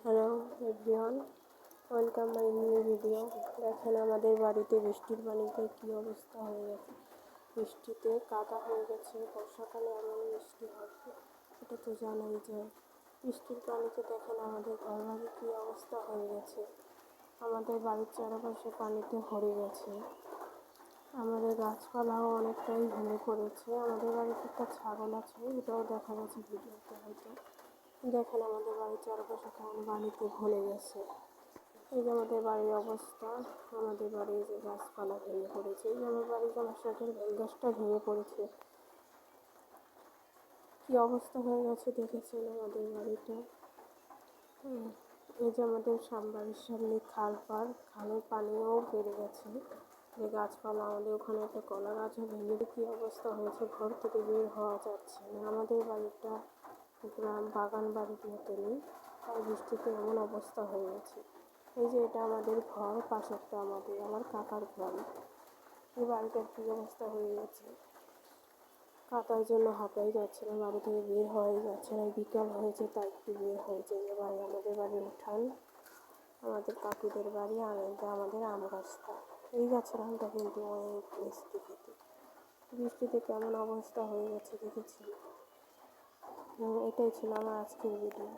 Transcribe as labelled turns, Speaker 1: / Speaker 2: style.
Speaker 1: Hello everyone, welcome my new video. দেখেন আমাদের বাড়িতে বৃষ্টির পানিতে কী অবস্থা হয়ে গেছে। বৃষ্টিতে কাদা হয়ে গেছে। বর্ষাকালে এমন বৃষ্টি হবে এটা তো জানাই যায়। বৃষ্টির পানিতে দেখেন আমাদের ঘরবাড়ি কী অবস্থা হয়ে গেছে। আমাদের বাড়ির চারপাশে পানিতে ভরে গেছে। আমাদের গাছপালাও অনেকটাই ভেঙে পড়েছে। আমাদের বাড়িতে একটা ছাগল আছে, এটাও দেখা গেছে ভিডিওতে হয়তো। দেখেন আমাদের বাড়ির চারপাশে কেমন পানিতে ভরে গেছে। এই যে আমাদের বাড়ির অবস্থা, আমাদের বাড়ির যে গাছপালা ভেঙে পড়েছে। এই যে আমার বাড়ির গাছের বেল গাছটা ভেঙে পড়েছে। কী অবস্থা হয়ে গেছে দেখেছেন আমাদের বাড়িটা। এই যে আমাদের বাড়ির সামনে খালের পানিও বেড়ে গেছে। যে গাছপালা, আমাদের ওখানে একটা কলা গাছও ভেঙে কী অবস্থা হয়েছে, ঘর থেকে বের হওয়া যাচ্ছে না। আমাদের বাড়িটা গ্রাম বাগান বাড়ির মতনই, তাই বৃষ্টিতে এমন অবস্থা হয়ে গেছে। এই যে এটা আমাদের ঘর, পাশেরটা আমার কাকার ঘর। এই বাড়িটার কী অবস্থা হয়ে গেছে, কাকার জন্য হাঁটাই যাচ্ছে না, বাড়ি থেকে বের হওয়াই যাচ্ছে না। বিকাল হয়েছে তাই একটু বের হয়েছে। যে বাড়ি আমাদের বাড়ির উঠান, আমাদের কাকুদের বাড়ি, আর এটা আমাদের আম গাছটা। এই গাছের আমটা কিন্তু অনেক মিষ্টি খেতে। বৃষ্টিতে কেমন অবস্থা হয়ে গেছে দেখেছি। এটাই ছিল আমার আজকের ভিডিও।